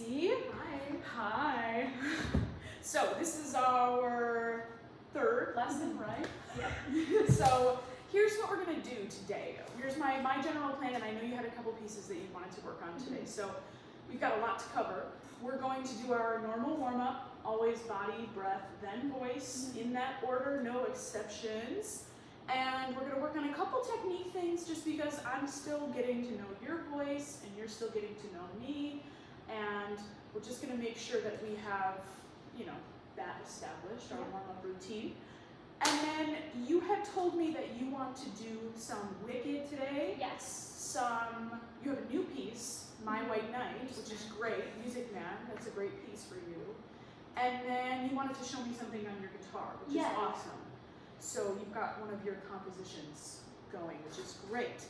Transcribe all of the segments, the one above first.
Kelsey. Hi. Hi. So this is our third lesson, right? Yeah. So here's what we're going to do today. Here's my general plan, and I know you had a couple pieces that you wanted to work on today. So we've got a lot to cover. We're going to do our normal warm-up, always body, breath, then voice, in that order, no exceptions. And we're going to work on a couple technique things just because I'm still getting to know your voice and you're still getting to know me. And we're just going to make sure that we have, that established, our warm-up routine. And then you had told me that you want to do some wicked today. Yes. You have a new piece, My White Knight, which is great. Music Man, that's a great piece for you. And then you wanted to show me something on your guitar, which is awesome. So you've got one of your compositions going, which is great.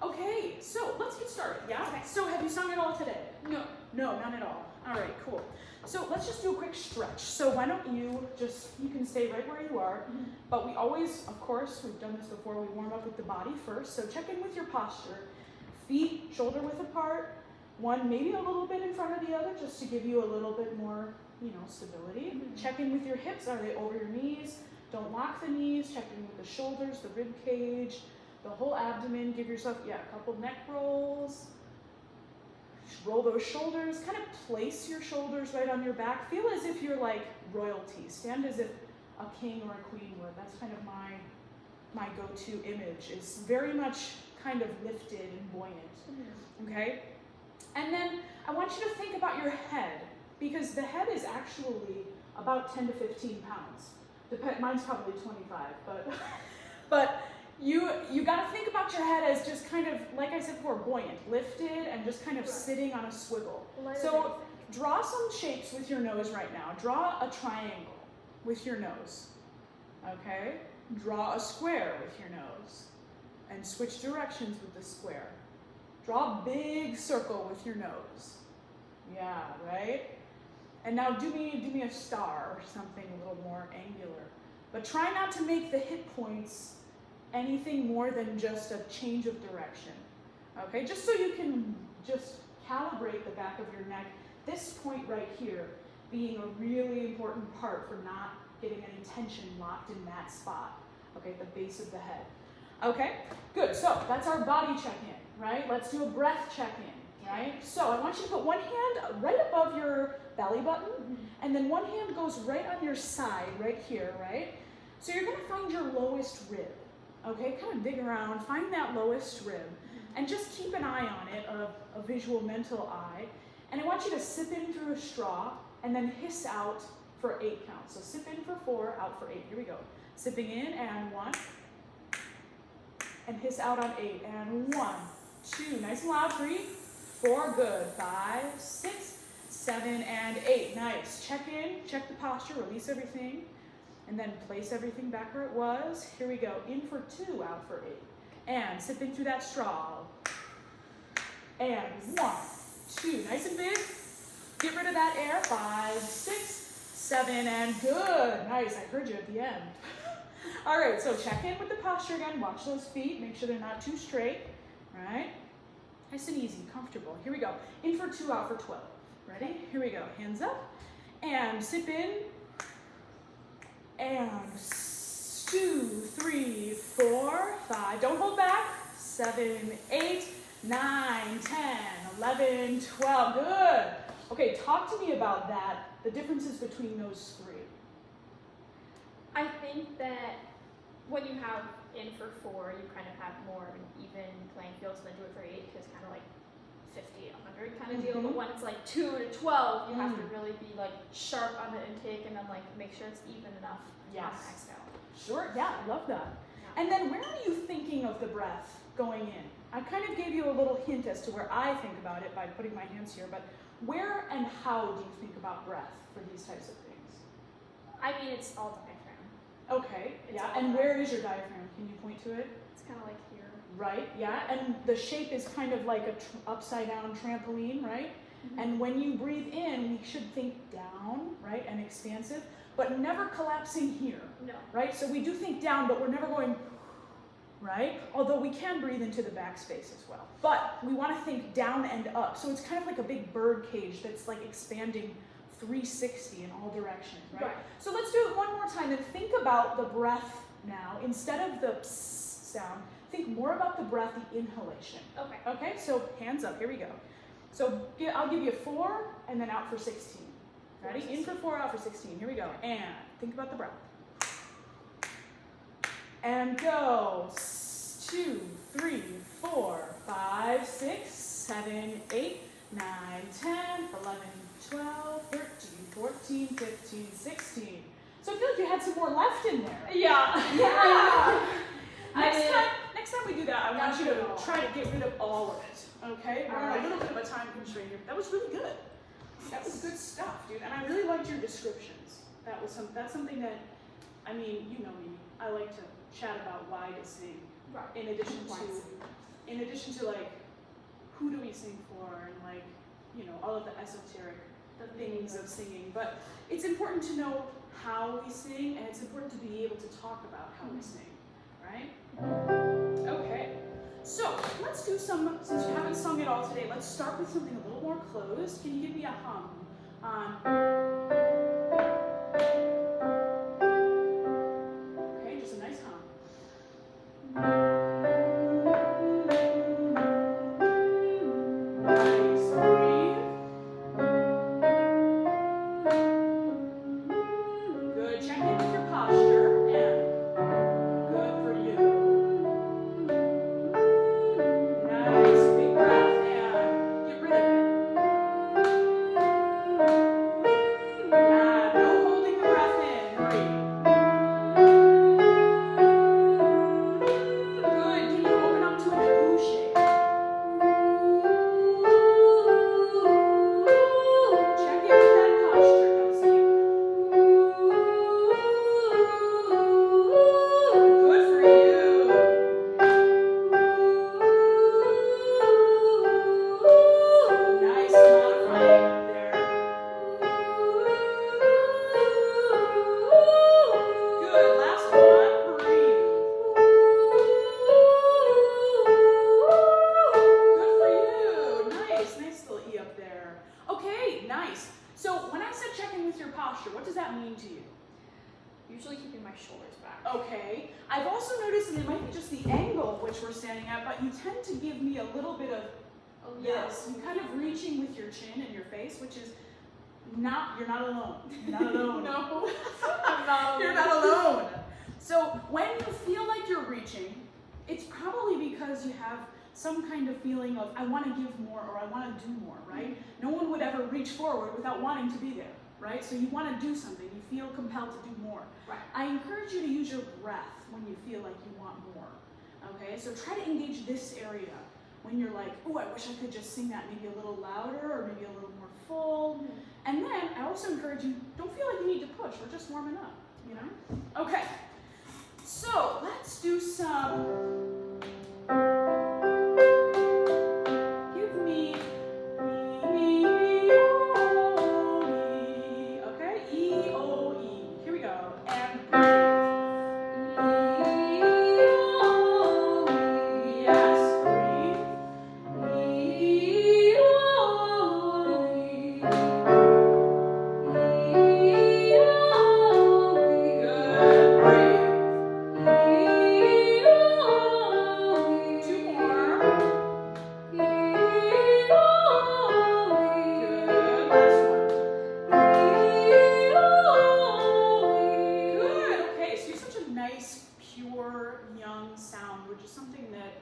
Okay, so let's get started, yeah? Okay. So have you sung it all today? No. No, none at all. All right, cool. So let's just do a quick stretch. So why don't you can stay right where you are, but we always, of course, we've done this before, we warm up with the body first. So check in with your posture. Feet shoulder width apart, one maybe a little bit in front of the other, just to give you a little bit more, stability. Check in with your hips. Are they over your knees? Don't lock the knees. Check in with the shoulders, the rib cage, the whole abdomen. Give yourself, a couple neck rolls. Roll those shoulders. Kind of place your shoulders right on your back. Feel as if you're like royalty. Stand as if a king or a queen would. That's kind of my go-to image. It's very much kind of lifted and buoyant. Okay? And then I want you to think about your head, because the head is actually about 10 to 15 pounds. Mine's probably 25, but you got to think about your head as just kind of, like I said before, buoyant, lifted, and just kind of sitting on a swivel. So draw some shapes with your nose right now. Draw a triangle with your nose. Okay? Draw a square with your nose, and switch directions with the square. Draw a big circle with your nose. Yeah, right? And now do me a star or something a little more angular. But try not to make the hit points anything more than just a change of direction. Okay, just so you can just calibrate the back of your neck. This point right here being a really important part for not getting any tension locked in that spot. Okay, at the base of the head. Okay, good. So that's our body check-in, right? Let's do a breath check-in, right? So I want you to put one hand right above your belly button, and then one hand goes right on your side, right here, right? So you're going to find your lowest rib. Okay, kind of dig around, find that lowest rib, and just keep an eye on it, a visual mental eye. And I want you to sip in through a straw, and then hiss out for 8 counts. So sip in for 4, out for 8. Here we go. Sipping in, and 1. And hiss out on 8. And 1, 2, nice and loud. 3, 4, good. 5, 6, 7, and 8. Nice. Check in, check the posture, release everything. And then place everything back where it was. Here we go. In for 2, out for 8. And sipping through that straw. And 1, 2, nice and big. Get rid of that air. 5, 6, 7, and good. Nice. I heard you at the end. All right, so check in with the posture again. Watch those feet. Make sure they're not too straight. Right? Nice and easy, comfortable. Here we go. In for 2, out for 12. Ready? Here we go. Hands up. And sip in. And 2, 3, 4, 5. Don't hold back. 7, 8, 9, 10, 11, 12. Good. Okay, talk to me about that, the differences between those 3. I think that when you have in for 4, you kind of have more of an even playing field, so then do it for 8, because kind of like 50, 100 kind of deal. But when it's like 2 to 12, you have to really be like sharp on the intake, and then like make sure it's even enough on the exhale. Sure, yeah, I love that. Yeah. And then where are you thinking of the breath going in? I kind of gave you a little hint as to where I think about it by putting my hands here, but where and how do you think about breath for these types of things? I mean, it's all diaphragm. Okay, and where is your diaphragm? Can you point to it? It's kind of like here. Right, yeah, and the shape is kind of like a upside down trampoline, right? And when you breathe in, we should think down, right, and expansive, but never collapsing here. No. Right? So we do think down, but we're never going, right? Although we can breathe into the back space as well. But we want to think down and up. So it's kind of like a big bird cage that's like expanding 360 in all directions, right? So let's do it one more time and think about the breath now. Instead of the psst sound, think more about the breath, the inhalation. Okay. Okay, so hands up, here we go. So I'll give you 4 and then out for 16. Ready? In for 4, out for 16. Here we go. And think about the breath. And go. 2, 3, 4, 5, 6, 7, 8, 9, 10, 11, 12, 13, 14, 15, 16. So I feel like you had some more left in there. Yeah. Yeah. Next time we do that, I want you to try to get rid of all of it. Okay? We're on a little bit of a time constraint here, but that was really good. That was good stuff, dude. And I really liked your descriptions. That's something that, I mean, you know me. I like to chat about why to sing. Right. In addition to like, who do we sing for, and like, you know, all of the esoteric things of singing. But it's important to know how we sing, and it's important to be able to talk about how we sing, right? Okay. So let's do some, since you haven't sung it all today, let's start with something a little more closed. Can you give me a hum? Okay, just a nice hum. Nice, breathe. Good, check in with your posture, and good for you. Nice, big breath, and get rid of it. Yeah, no holding the breath in, breathe. Good, can you open up to an ooh shape? Check in with that posture, Kelsey. Good for you. Nice, modifying up there. Good, last one, breathe. Good for you. Nice, nice little E up there. Okay, nice. So when I said check in with your posture, what does that mean to you? Usually keeping my shoulders back. Okay. I've also noticed, and it might be just the angle which we're standing at, but you tend to give me a little bit of this. You kind of reaching with your chin and your face, which is you're not alone. You're not alone. No, I'm not alone. You're not alone. So when you feel like you're reaching, it's probably because you have some kind of feeling of, I want to give more or I want to do more, right? No one would ever reach forward without wanting to be there, right? So you want to do something. You feel compelled to do more. Right. I encourage you to use your breath when you feel like you want more, okay? So try to engage this area when you're like, oh, I wish I could just sing that maybe a little louder or maybe a little more full. And then I also encourage you, don't feel like you need to push. We're just warming up, you know? Okay, so let's do some, give me, okay? E, O, E. Here we go. And breathe. Yes, breathe. Good, breathe. 2 more. Good, last one. Good, okay, so you have such a nice, pure, young sound, which is something that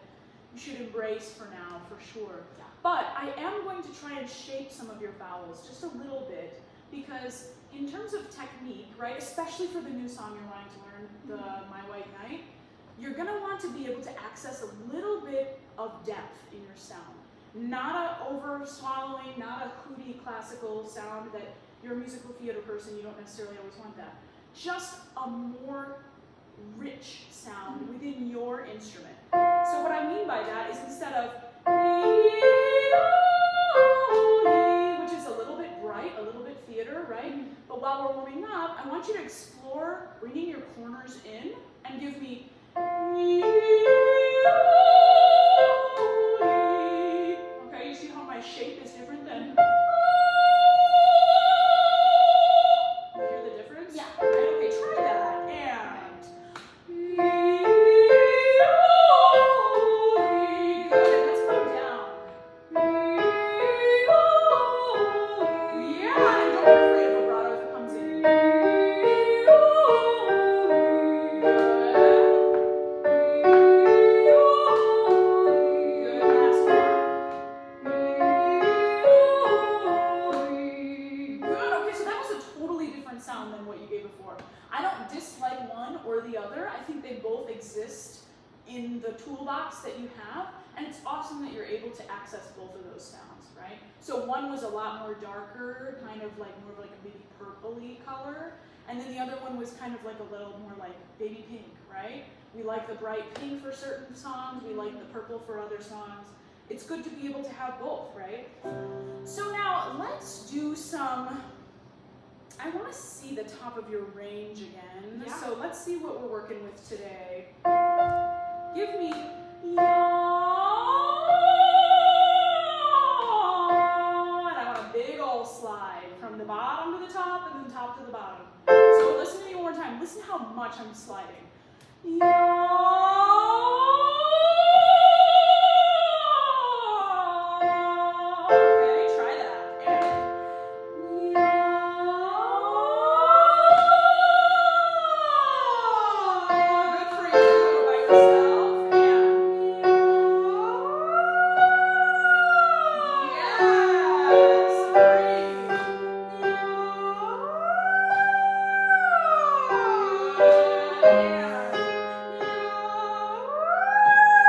you should embrace for now, for sure. Yeah. But I am going to try and shape some of your vowels just a little bit, because in terms of technique, right, especially for the new song you're wanting to learn, the My White Knight, you're gonna want to be able to access a little bit of depth in your sound. Not a over swallowing, not a hooty classical sound that you're a musical theater person, you don't necessarily always want that. Just a more rich sound within your instrument. So what I mean by that is instead of which is a little bit bright, a little bit theater, right? But while we're warming up, I want you to explore bringing your corners in and give me toolbox that you have, and it's awesome that you're able to access both of those sounds, right? So one was a lot more darker, kind of like more of like a baby purpley color, and then the other one was kind of like a little more like baby pink, right? We like the bright pink for certain songs, we like the purple for other songs. It's good to be able to have both, right? So now let's do some, I want to see the top of your range again. Yeah. So let's see what we're working with today. Give me yaw, and I want a big old slide from the bottom to the top and then top to the bottom. So listen to me one more time. Listen how much I'm sliding. Yaw. Okay, try that. And good for you by yourself. And yes, breathe.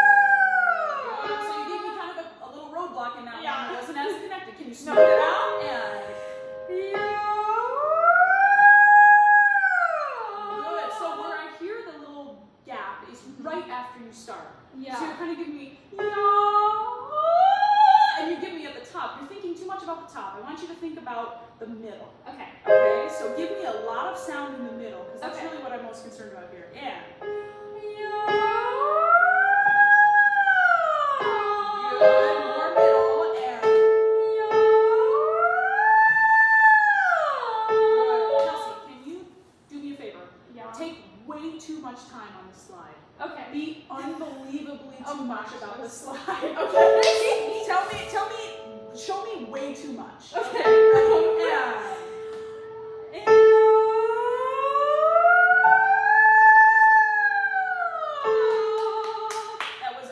Good. So you gave me kind of a little roadblock in that one. It wasn't as connected. Can you smooth it out? And good. So where I hear the little gap is right after you start. Yeah. So you're kind of giving me and you give me at the top. You're thinking too much about the top. I want you to think about the middle. Okay. Okay, so give me a lot of sound in the middle, because that's Okay. really what I'm most concerned about here. And good, more middle, and good. Kelsey, can you do me a favor? Yeah. Take way too much time on the slide. Okay. Be unbelievably too much about the slide. Okay. Tell me, show me way too much. Okay. Ready? Yeah. That was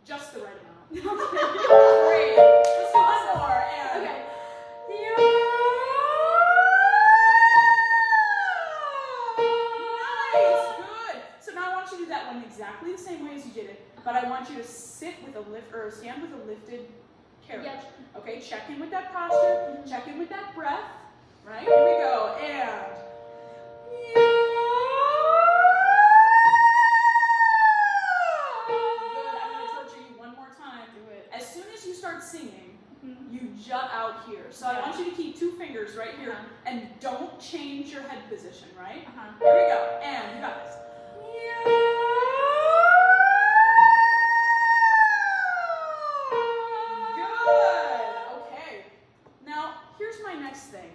just the right amount. Great. Let's do one more. And Okay. Nice. Good. So now I want you to do that one exactly the same way as you did it, but I want you to sit with a lift or stand with a lifted carriage. Yep. Okay. Check in with that posture. Check in with that breath. Right. Here we go. And. Good. I'm going to torture you one more time. Do it. As soon as you start singing, you jut out here. So I want you to keep two fingers right here and don't change your head position, right? Here we go. And you got this. Good. Okay. Now, here's my next thing.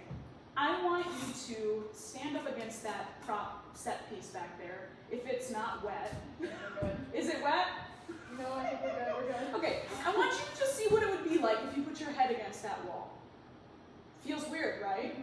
I want you to stand up against that prop set piece back there. If it's not wet. Is it wet? No, I think we're good. We're good. Okay, I want you to just see what it would be like if you put your head against that wall. Feels weird, right?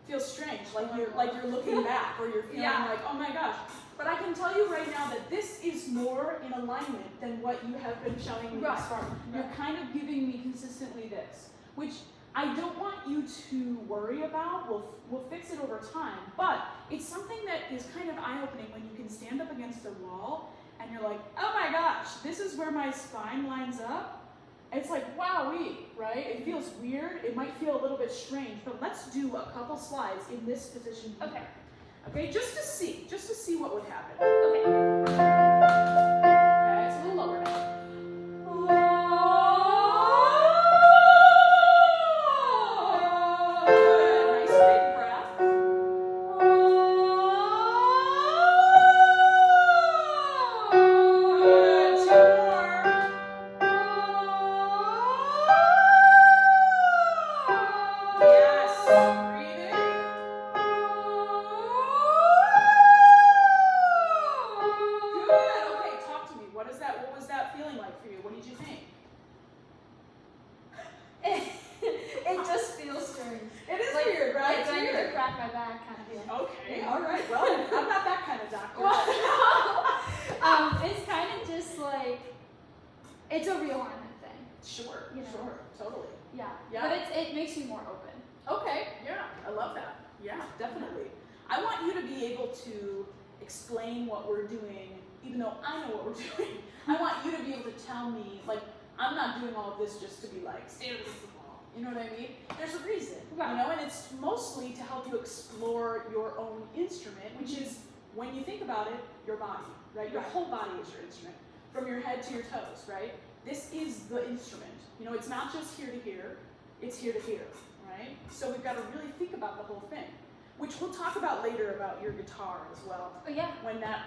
Feels strange, like you're looking back, or you're feeling like, oh my gosh. But I can tell you right now that this is more in alignment than what you have been showing me thus far. You're kind of giving me consistently this, which I don't want you to worry about. We'll fix it over time, but it's something that is kind of eye-opening when you can stand up against a wall and you're like, oh my gosh, this is where my spine lines up. It's like, wowee, right? It feels weird. It might feel a little bit strange, but let's do a couple slides in this position here. Okay, just to see what would happen. Okay. Okay, it's a little lower now. Good, nice big breath. Good, two more. Yes, breathing. Good. Okay, talk to me. What was that feeling like for you? What did you think? It just feels strange. It is Like, weird, right? Like, It's I need to weird. crack my back kind of feeling. Okay, all right. Well, I'm not that kind of doctor. It's kind of just like, it's a realignment thing. Sure, You know. sure, totally. Yeah. Yeah. But it makes you more open. Okay, yeah, I love that. Yeah, definitely. I want you to be able to explain what we're doing even though I know what we're doing. I want you to be able to tell me, like, I'm not doing all of this just to be like, stand against the wall. You know what I mean? There's a reason, Right. you know, and it's mostly to help you explore your own instrument, which is, when you think about it, your body, right? Your Right. whole body is your instrument, from your head to your toes, right? This is the instrument. You know, it's not just here to here, it's here to here, right? So we've got to really think about the whole thing, which we'll talk about later about your guitar as well. Oh yeah. When that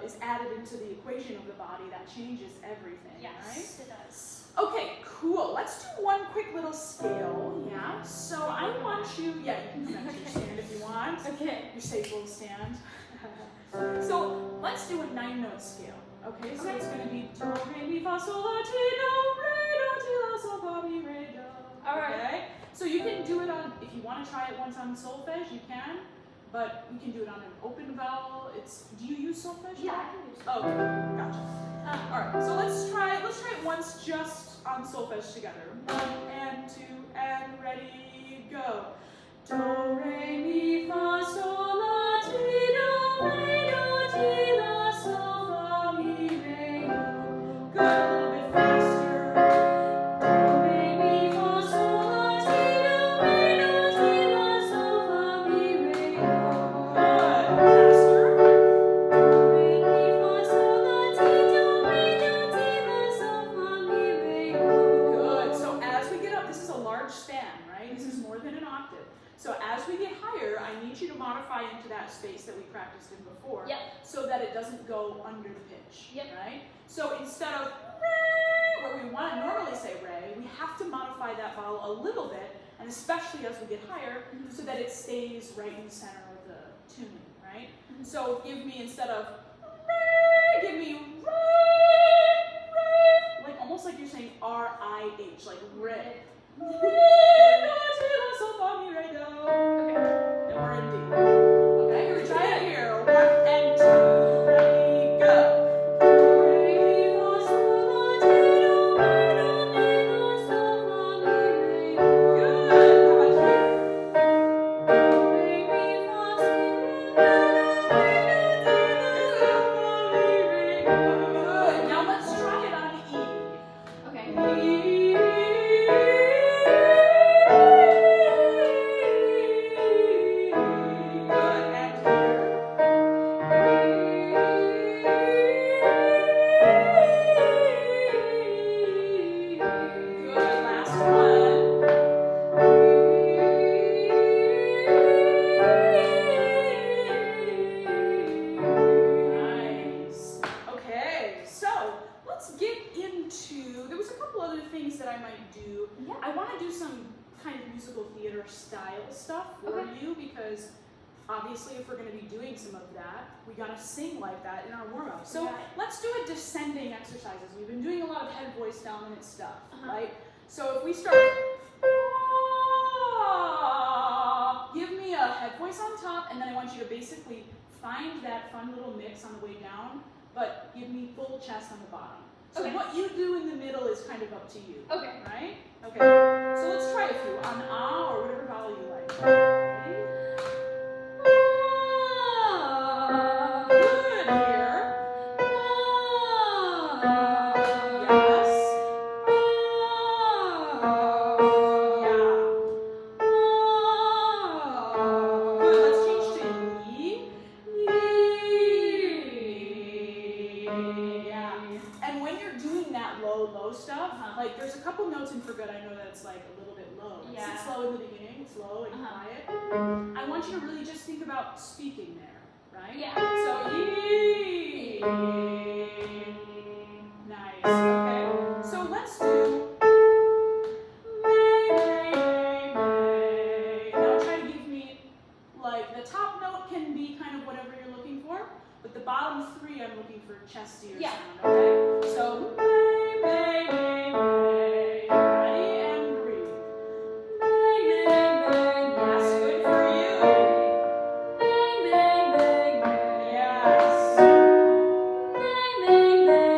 is added into the equation of the body, that changes everything, Yes, right? it does. Okay, cool. Let's do one quick little scale, yeah? So I want you, yeah, you can come back to your stand if you want. Okay. Your safe little stand. So let's do a 9-note scale, okay? So it's going to be do, re, mi, fa, sol, la, ti, do, re, do, ti, la, sol, fa, mi, re, do. All right. Okay? So you can do it on, if you want to try it once on solfege, you can, but you can do it on an open vowel. Do you use solfege? Yeah, I can use it. Oh, okay, gotcha. All right, so let's try it once just on solfege together. 1 and 2 and ready, go. Do, re, mi, fa, sol, la, ti, do, re, do, ti, la, sol, fa, mi, re, do. Good, a little bit faster. Do, re, mi, fa, sol, la, ti, do, re, do, ti, la, sol, fa, mi, re, do. Good, faster. Do, re, mi, fa, sol, la, ti, do, re, do, ti, la, sol, fa, mi, re, do. Good, so as we get up, this is a large span, right? This is more than an octave. So as we get higher, I need you to modify into that space that we practiced in before, Yep. so that it doesn't go under the pitch, Yep. right? So instead of re, where we want to normally say re, we have to modify that vowel a little bit, and especially as we get higher, so that it stays right in the center of the tuning, right? So give me, instead of re, give me re, re, like almost like you're saying R-I-H, like re. Re, do, ti, la, sol, fa, mi, re, do. Okay. And we're in D. Okay, here we try it here. 1 and 2, ready, go. Do, re, fa, sol, la, ti, do, re, do, ti, la, sol, fa, mi, re, do. Good. How about here? Do, re, mi, fa, si, re, do, ti, la, sol, fa, mi, re, do. Good. Now let's try it on E. Okay. E. Good. And here. Good. Last one. Nice. Okay, so let's get into, there was a couple other things that I might do. Yeah. I want to do some kind of musical theater style stuff for Okay. you, because obviously if we're going to be doing some of that, we got to sing like that in our warm-up. So Right. let's do a descending exercises. We've been doing a lot of head voice dominant stuff, Uh-huh. right? So if we start, give me a head voice on top, and then I want you to basically find that fun little mix on the way down, but give me full chest on the bottom. So Okay. what you do in the middle is kind of up to you. Okay. Right? Okay. So let's try a few on ah or whatever vowel you like. Ready? Ah. Good here. Ah. Yes. Ah. Yeah. Ah. Good. Let's change to yi. Yi. Yeah. And when you're doing that low stuff, like there's a couple notes in For Good, I know that it's like a little bit low. Yeah. It's slow in the beginning, slow and quiet. I want you to really just think about speaking there, right? Yeah. So, yee. Nice, okay. So let's do may, may, may. Now try to give me, like, the top note can be kind of whatever you're looking for, but the bottom three I'm looking for chestier Yeah. sound, okay? So, may, may, may, may. Ready and breathe. May, may, may. Yes, good for you. May, may, may, may. Yes. May, may, may.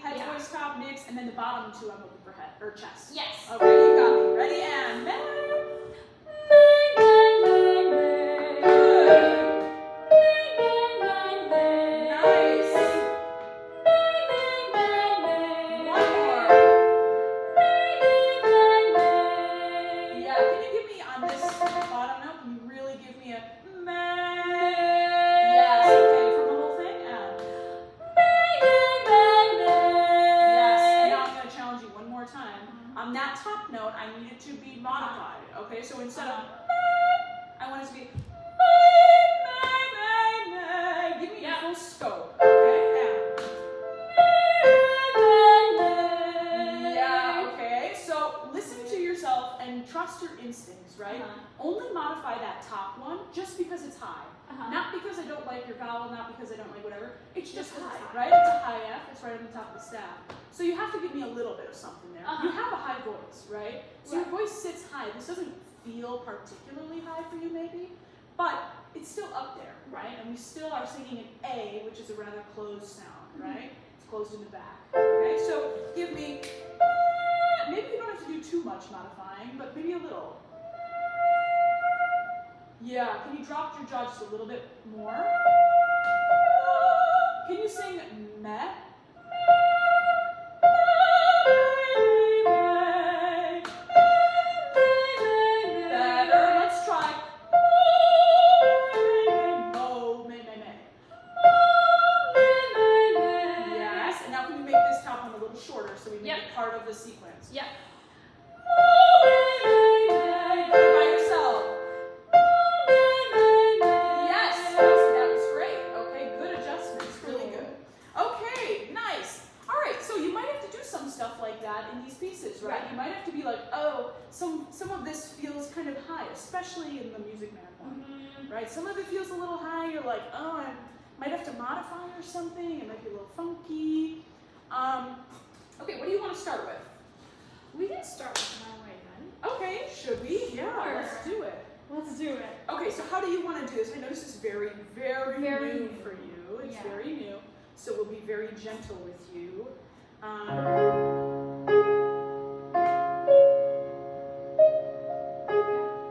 head, Yeah. voice, top, mix, and then the bottom two I'm looking for head or chest. Yes. Okay, you got me. Ready and bang. Nice. One more. Yeah, can you give me on this bottom note? Can you really give me a yes, okay, from the whole thing? Yes, and now I'm going to challenge you one more time. On that top note, I need it to be modified, okay? So instead of I want it to be give me a full scope, okay? Yeah, okay. So listen to yourself and trust your instincts, right? Only modify that top one just because it's high. Not because I don't like your vowel, not because I don't like whatever. It's just high, right? It's a high F. It's right on the top of the staff. So you have to give me a little bit of something there. You have a high voice, right? So your voice sits high. This doesn't feel particularly high for you, maybe, but it's still up there, right? And we still are singing an A, which is a rather closed sound, right? It's closed in the back. Okay, so give me. Maybe you don't have to do too much modifying, but maybe a little. Yeah, can you drop your jaw just a little bit more? Can you sing meh? Better. Let's try mo, me, me, me. Yes, and now can you make this top one a little shorter so we make it part of the sequence? Yeah. By yourself. Yes, that was great. Okay, good adjustments, really good. Okay, nice. All right, so you might have to do some stuff like that in these pieces, right? You might have to be like, oh, some of this feels kind of high, especially in the Music Man one, right? Some of it feels a little high. You're like, oh, I might have to modify or something. It might be a little funky. Okay, what do you want to start with? We can start with My Way then. Okay, should we? Yeah, Sure. let's do it. Let's do it. Okay, so how do you want to do this? I know this is very, very, Very new new. for you. It's Yeah. very new, so we'll be very gentle with you.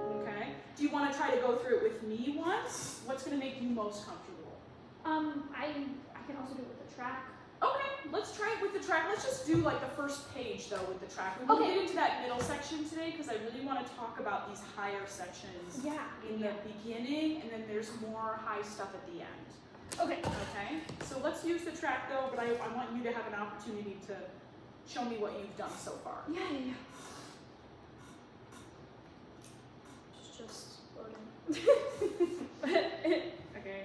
Okay. Do you want to try to go through it with me once? What's going to make you most comfortable? I can also do it with the track. Okay, let's try it with the track. Let's just do like the first page though with the track. We won't get into that middle section today because I really want to talk about these higher sections in the beginning, and then there's more high stuff at the end. Okay. Okay, so let's use the track though, but I want you to have an opportunity to show me what you've done so far. Yeah. It's just loading. Okay.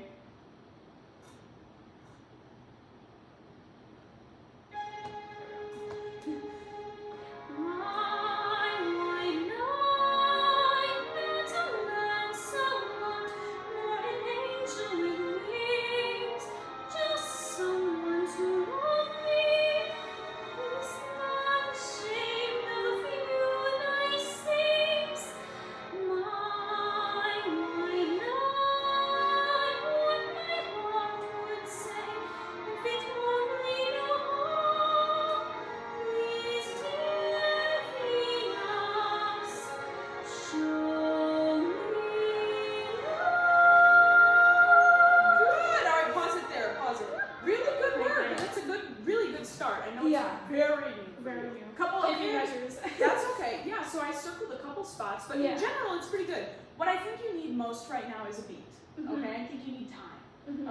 Spots, but in general it's pretty good. What I think you need most right now is a beat. Okay, I think you need time.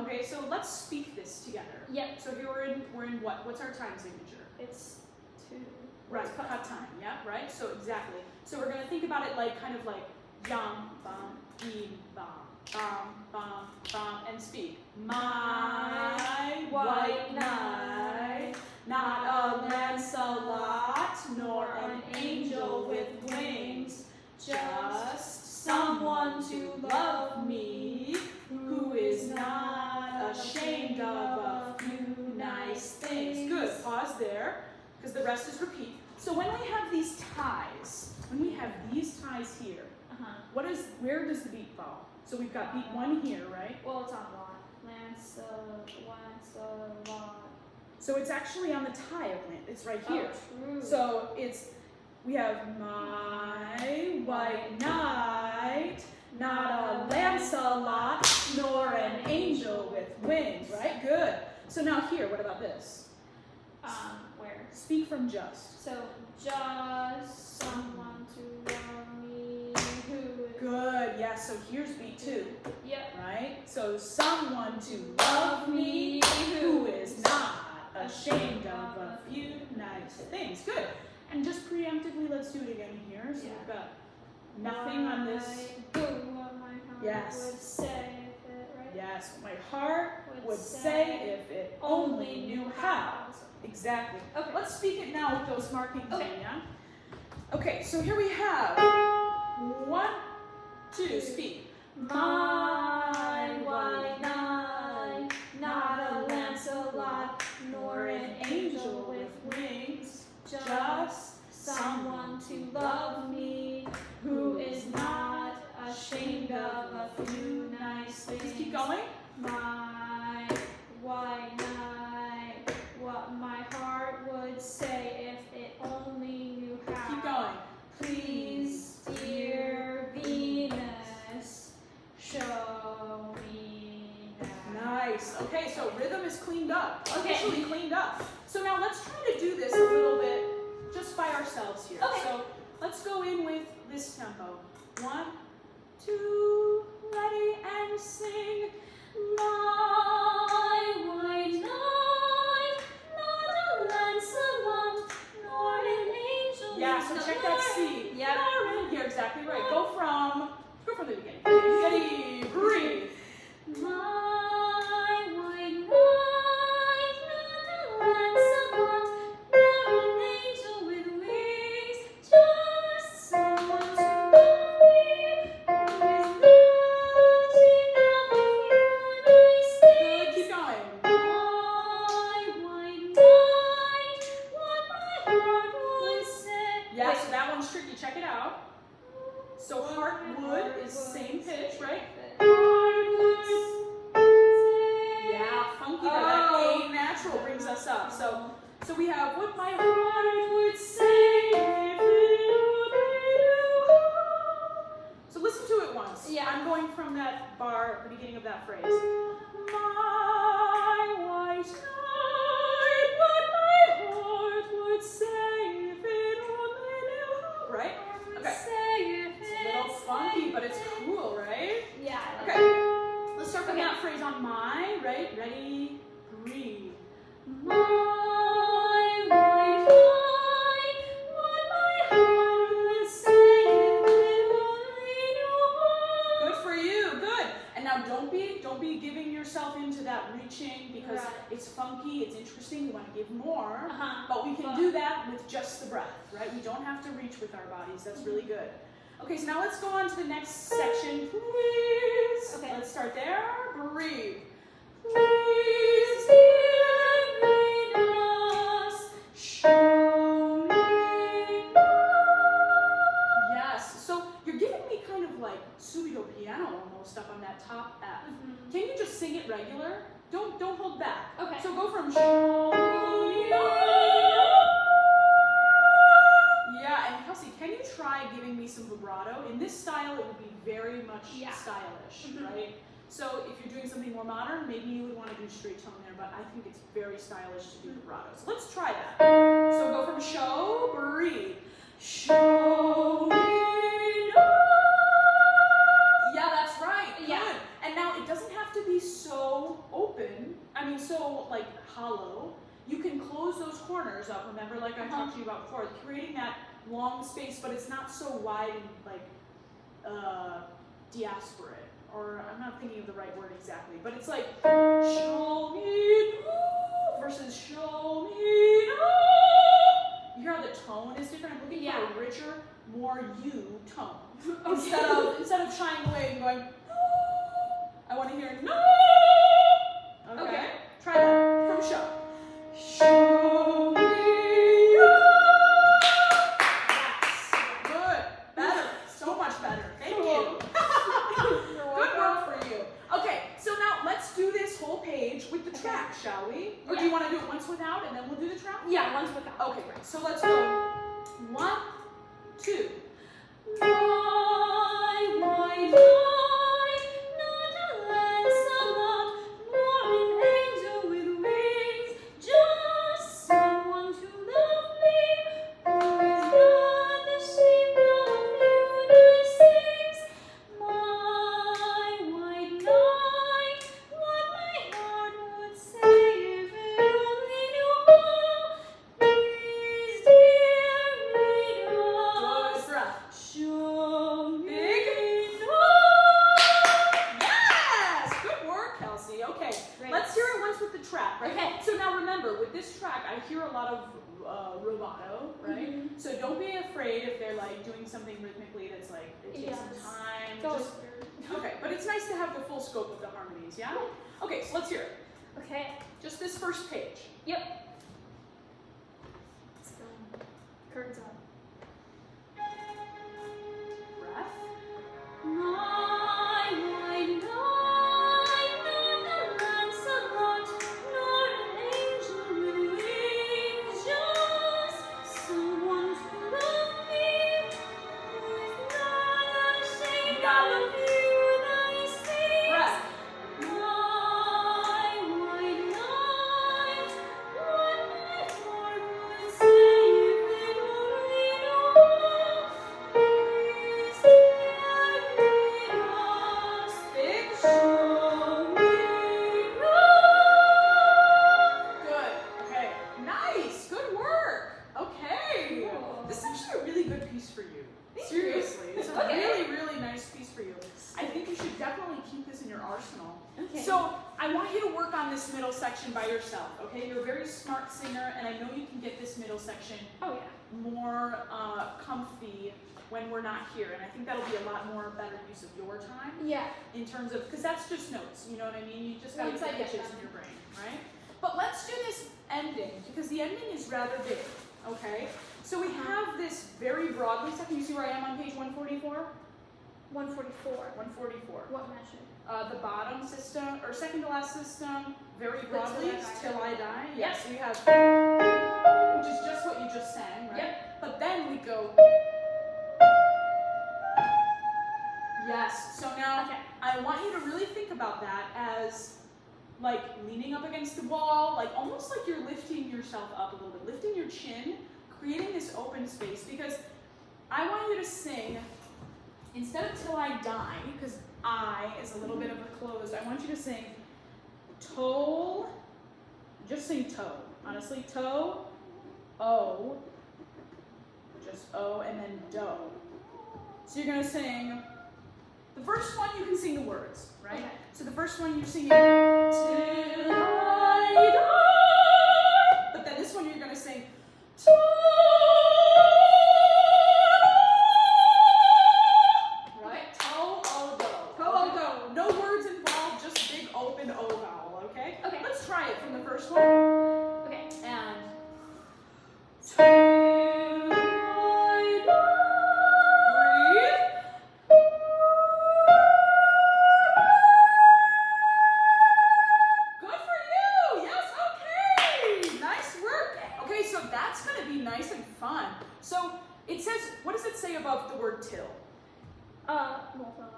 Okay, so let's speak this together. Yep. So here we're in what? What's our time signature? It's 2. Right, cut time. Yeah, right. So exactly. So we're gonna think about it like kind of like yum bum beam bum bum bum and speak. My white knight, not a Lancelot, nor an angel with wings, just someone to love me, who is not ashamed of a few nice things. Good, pause there, because the rest is repeat. So when we have these ties, here, where does the beat fall? So we've got beat 1 here, right? Well, it's on lot. Lancelot. So it's actually on the tie of land. It's right here. Oh, true. So we have my white knight, not a Lancelot, nor an angel with wings, right? Good. So now here, what about this? Where? Speak from just. So, just someone to love me who is... Good, yes, so here's B2, Yep. right? So someone to love me who is not ashamed of a few nice things. Good. And just preemptively, let's do it again here. So we've got nothing on this. What my heart Yes. would say if it, right? Yes, what my heart would say if it only knew how. Exactly. Okay. Let's speak it now with those markings Okay. in, yeah? Okay, so here we have 1, 2, speak. My white knight, not a Lancelot, nor an angel with wings, just someone to love me, who is not ashamed of a few nice things. Just keep going. My white knight, what my heart would say if it only knew how. Keep going. Please, dear Venus, show me now. Nice. Okay, so rhythm is cleaned up. Okay. Officially cleaned up. So now let's try to do this a little bit just by ourselves here. Okay. So let's go in with this tempo. 1, 2, ready and sing. My white knight, not a Lancelot, nor an angel. Yeah, so check that C. Yep. You're exactly right. Go from the beginning. Ready, breathe. My white knight, not a Lancelot, nor an angel with wings, just someone to love me, who is not enough of you nice Good, things. keep going. My white knight, what my heart would say. Yeah, so that one's tricky. Check it out. So heart would is same pitch, right? Yeah, funky. That A natural brings us up. So we have what my heart would say if it only knew. So listen to it once. Yeah. I'm going from that bar at the beginning of that phrase. My white knight, what my heart would say if it only knew. Right? Okay. It's a little funky, but it's cool, right? Yeah. I Okay. like it. Let's start from that phrase on my, right? Ready, breathe. My white knight, what my heart would say if it only knew. Good for you, good. And now don't be giving yourself into that reaching because Right. it's funky, it's interesting, you want to give more. Uh-huh. But we can do that with just the breath, right? We don't have to reach with our bodies. That's really good. Okay, so now let's go on to the next section, please. Okay. Let's start there. Breathe. Please, dear Venus, show me now. Yes. So you're giving me kind of like subito piano almost up on that top F. Mhm. Can you just sing it regular? Don't hold back. Okay. So go from show me now. Yeah, and Kelsey, can you try giving me some vibrato? In this style, it would be very much stylish, Mhm. right? So if you're doing something more modern, maybe you would want to do straight tone there, but I think it's very stylish to do vibrato. So let's try that. So go from show, breathe. Show me now. Yeah, that's right. Good. Yeah. And now it doesn't have to be so open. I mean, so like hollow. You can close those corners up. Remember, like I talked to you about before, creating that long space, but it's not so wide and like diasporate. Or I'm not thinking of the right word exactly, but it's like show me now versus show me now. You hear how the tone is different? I'm looking for a richer, more you tone. Instead of shying away and going, no, I want to hear no. Okay. Try that from show. Show me. Yes. Good. Better. So much better. Thank you. Good work for you. Okay, so now let's do this whole page with the track, shall we? Or do you want to do it once without Okay, great. So let's go. 1, 2. My white knight, not a Lancelot, nor an angel with wings, just someone to love me, who is not the sheep of Judas sings. My white knight, what my heart would say if it only knew all these dear maidens. Good breath. Show me Big. no. Yes! Good work, Kelsey. Okay, Great. let's hear it once with the track, right? Okay. So now remember, with this track, I hear a lot of rubato, right? Mhm. So don't be afraid if they're like doing something rhythmically that's like, it takes some Yes. time. It's always Just, weird. okay, but it's nice to have the full scope of the harmonies, yeah? Okay, so let's hear it. Okay. Just this first page. Yep. Let's go. Curtains up. Breath. My white knight, not a Lancelot, nor an angel with wings, just someone to love me, who is not ashamed of you thy sins. Breath. My white knight, what my heart would say if it only knew all these dear maidens. Big. Show me no. Good. Okay. Nice. Good work. Okay. Cool. This is actually a really good piece for you. Thank Seriously. you. It's a Okay. really, really nice piece for you. I think you should definitely keep this in your arsenal. Okay. So I want you to work on this middle section by yourself, okay? You're a very smart singer, and I know you can get this middle section Oh yeah. more comfy when we're not here, and I think that'll be a lot more better use of your time Yeah. in terms of, because that's just notes, you know what I mean? You just gotta Once get I get pitches them. in your brain, right? But let's do this ending, because the ending is rather big, okay? So we have this very broadly section. You see where I am on page 144? 144. 144. What measure? The bottom system, or second to last system, very The broadly, till I die. till I die. Yep. Yes, we have, which is just what you just sang, right? Yep. But then we go, yes. So now Okay. I want you to really think about that as like leaning up against the wall, like almost like you're lifting yourself up a little bit, lifting your chin, creating this open space, because I want you to sing, instead of till I die, because I is a little bit of a close, I want you to sing toe, just sing toe, honestly, toe, O, just O, and then do. So you're gonna sing, the first one you can sing the words, right? Okay. So the first one you're singing, till I die, but then this one you're gonna sing, toe, right? Toe, O, do. Toe, O, do. No words involved, just big open O vowel, okay? Okay. Let's try it from the first one. Okay. And till I die. Breathe. Good for you. Yes, okay. Nice work. Okay, so that's going to be nice and fun. So it says, what does it say above the word till? Multiple.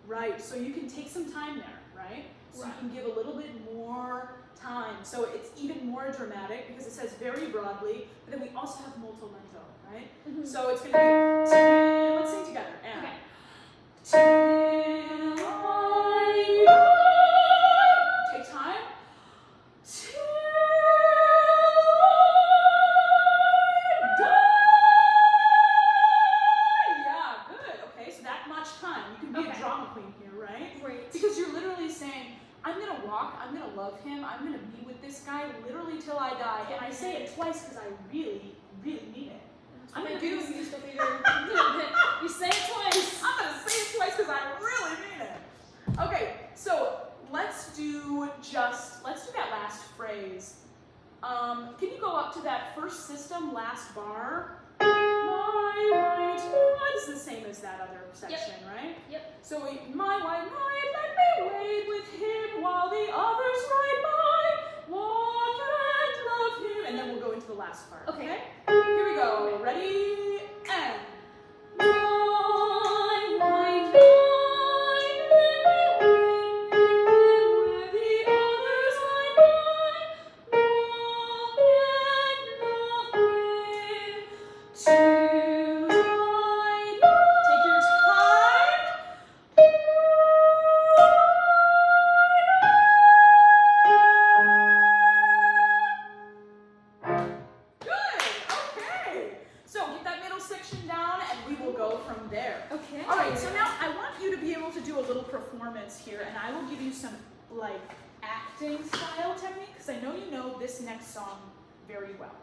Right, so you can take some time there, right? So Right. you can give a little bit more time. So it's even more dramatic because it says very broadly, but then we also have molto lento, right? Mhm. So it's going to be, till, let's sing together. And Okay. till I die. Take time. Till I die. Yeah, good. Okay, so that much time. You can be a Okay. drama queen here, right? Great. Because you're literally saying, I'm gonna walk, I'm gonna love him, I'm gonna be with this guy literally till I die. And I say it twice because I really, really mean it. I'm gonna do You this. used to figure. You say it twice. I'm gonna say it twice because I really mean it. Okay, so let's do that last phrase. Can you go up to that first system, last bar? My white knight is the same as that other section, right? Yep. So my white knight, let me wait with him while the others ride by. Walk and love him. And then we'll go into the last part. Okay. Here we go. Ready? And. Here, and I will give you some like acting style technique because I know you know this next song very well.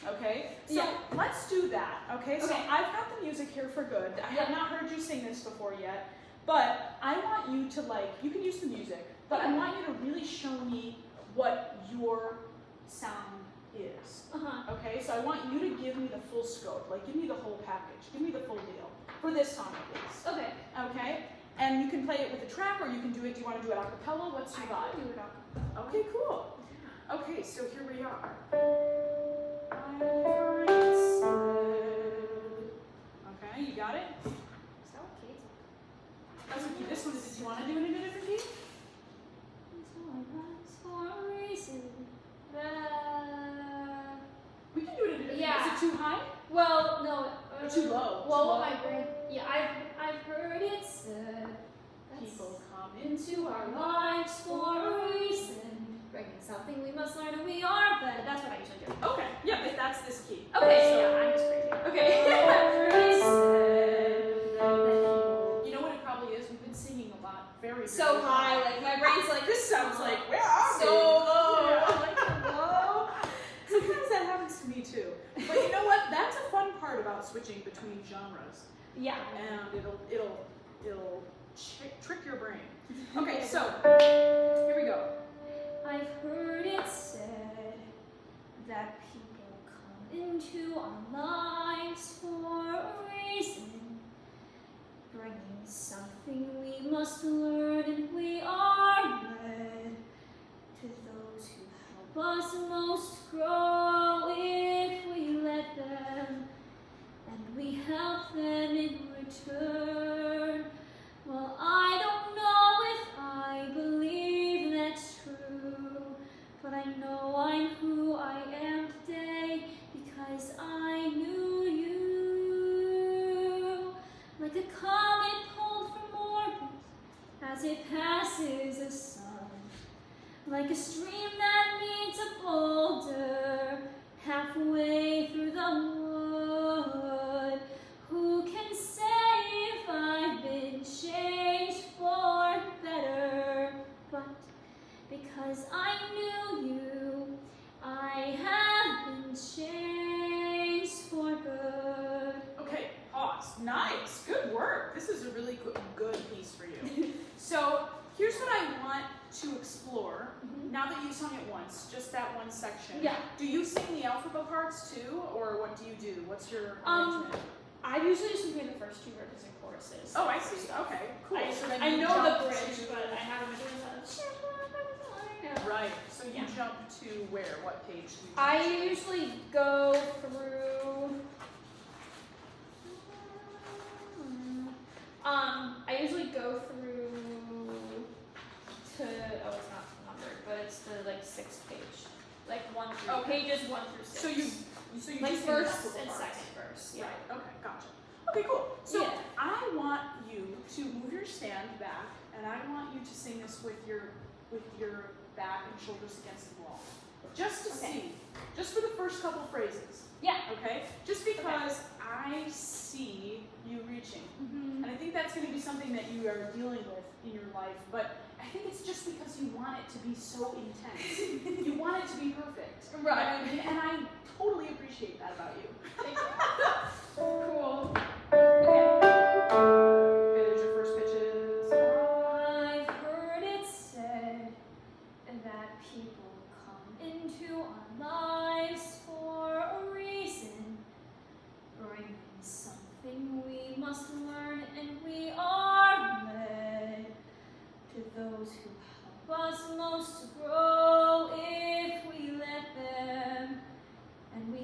Okay? So yeah. Let's do that. Okay? So Okay. I've got the music here for good. I have not heard you sing this before yet, but I want you to you can use the music, but I want you to really show me what your sound is. Okay? So I want you to give me the full scope, give me the whole package, give me the full deal for this song at least. Okay. Okay? And you can play it with a track, or you can do it. Do you want to do it a cappella? What's your vibe? I can do it a cappella. Okay, cool. Okay, so here we are. Okay, you got it? Is that okay? That's okay. This one, did you want to do it in a different key? We can do it in a different key. Is it too high? Well, no. Or too low? Well, what my brain. Yeah, I've heard it said. People come into our lives for a reason, bringing something we must learn, and we are blessed. That's what I usually do. Okay, yeah, if that's this key. Okay, so, yeah, I'm just crazy. Okay. Okay. You know what it probably is? We've been singing a lot, very So high, my brain's like, this sounds like, where are we? so low. Yeah, hello. Sometimes that happens to me too. But you know what? That's a fun part about switching between genres. Yeah. And it'll trick your brain. Okay, so here we go. I've heard it said that people come into our lives for a reason, bringing something we must learn, and we are led to those who help us most grow if we let them, and we help them in return. Well, I don't know if I believe that's true, but I know I'm who I am today because I knew you. Like a comet pulled from orbit as it passes the sun, like a stream that meets a boulder halfway through the wood. Who can say if I've been changed for better? But because I knew you, I have been changed for good. Okay, pause. Nice. Good work. This is a really good piece for you. So here's what I want to explore. Now that you've sung it once, just that one section. Yeah. Do you sing the alphabet parts too, or what do you do? What's your arrangement? I usually just hear the first two verses and choruses. Oh, I see. Okay, cool. So then I you know jump the bridge, to- but I haven't been doing that. Right. So you Yeah. jump to where? What page do you jump I to? usually go through. I usually go through to. Oh, it's not numbered, but it's the sixth page, pages 1 through 6. So you just sing first alphabet and parts. second verse. Yeah. Right. Okay. Gotcha. Okay. Cool. So Yeah. I want you to move your stand back, and I want you to sing this with your back and shoulders against the wall, just to see, just for the first couple phrases. Yeah. Okay. Just because I see you reaching, and I think that's going to be something that you are dealing with in your life. But I think it's just because you want it to be so intense. You want it to be perfect. Right. And I totally appreciate that about you. Thank you. Cool. Okay, there's your first pitches. I've heard it said that people come into our lives for a reason, bringing something we must learn, and we are led to those who help us most to grow if we let them, and we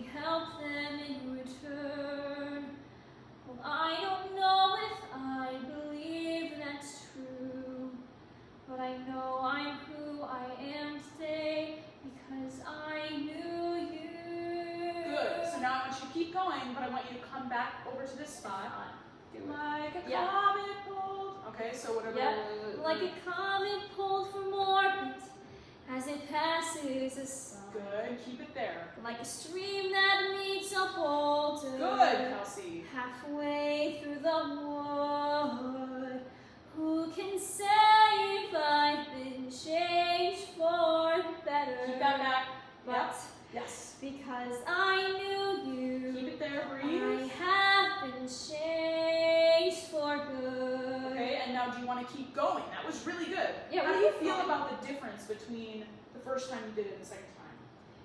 So now I want you to keep going, but I want you to come back over to this spot. Do it. Like a Yeah. comet pulled. Okay, so whatever. Yeah. Like a comet pulled from orbit as it passes the sun. Good, keep it there. Like a stream that meets a boulder. Good, Kelsey. Halfway through the wood. Who can say if I've been changed for the better? Keep that back. But Yes. because I knew you, Keep it there, I breathe. have been changed for good. Okay, and now do you want to keep going? That was really good. Yeah, How do we you keep feel going. about the difference between the first time you did it and the second time?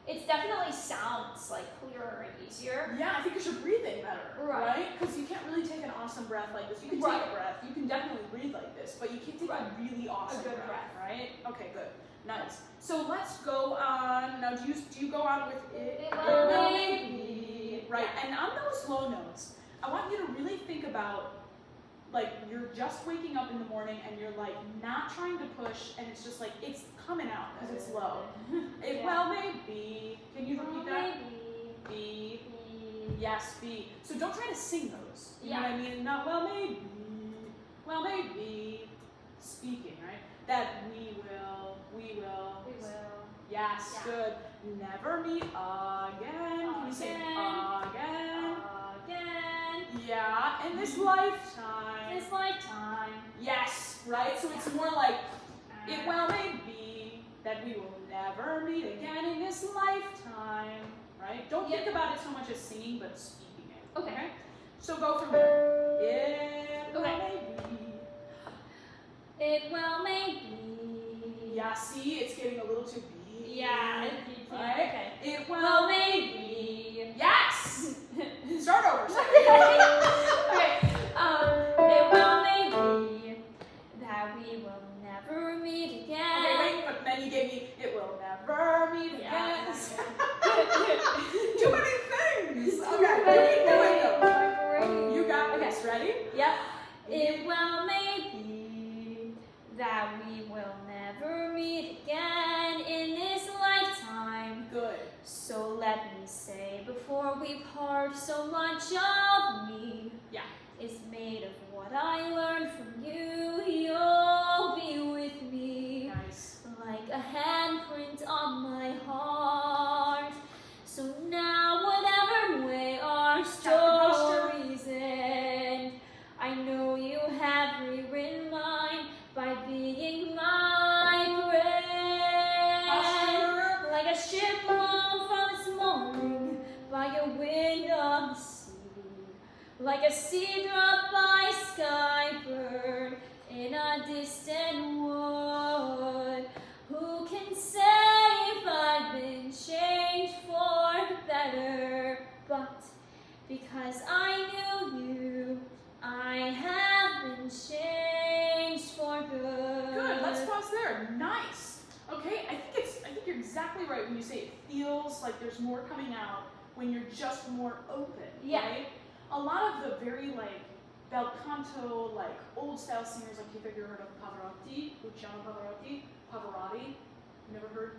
It definitely sounds like clearer and easier. Yeah, I think because you're breathing better, Right. right? Because you can't really take an awesome breath like this. You can Right. take a breath. You can definitely breathe like this, but you can't take a Right. really awesome good breath, breath. right? Okay, good. Nice. So let's go on. Now, do you go on with it? Will maybe. Right. And on those low notes, I want you to really think about, like, you're just waking up in the morning and you're like not trying to push, and it's just like it's coming out because it's low. It Yeah. well may be. Can you repeat that? Maybe. B. Be. Yes, B. So don't try to sing those. You know Yeah. what I mean? Not well maybe. Well maybe. Speaking, right? That we will. We will. Yes, Yeah. good. Never meet again. Can you say again? Again. Yeah, in this lifetime. This lifetime. Yes, right? So it's more like, it well may be that we will never meet again in this lifetime, right? Don't think about it so much as singing, but speaking it. Okay. So go from there. It well Okay. may be. It well may be. Yeah, see, it's getting a little too B. Yeah. Right? Okay. It Well well may may be. be. Yes! Start over. Okay. It well may be that we will never meet again. Okay, wait, but then you gave me, it will never meet Yeah. again. Too many things. Okay, you can do it though. You got this. Ready? Yep. It well may be that we will never meet again in this lifetime. Good. So let me say before we part, so much of me is made of what I learned from you. You'll be with me Nice. like a handprint on my heart. So now whatever way our stories end, I know you have rewritten mine by being my friend. Like a ship blown from its mooring by a wind on the sea. Like a sea dropped by sky bird in a distant wood. Who can say if I've been changed for the better? But because I knew you, I have been changed for good. Good. Let's pause there. Nice. Okay, I think you're exactly right when you say it feels like there's more coming out when you're just more open. Yeah. Right? A lot of the very like bel canto, like old style singers, like if you've ever heard of Pavarotti, Luciano Pavarotti. Never heard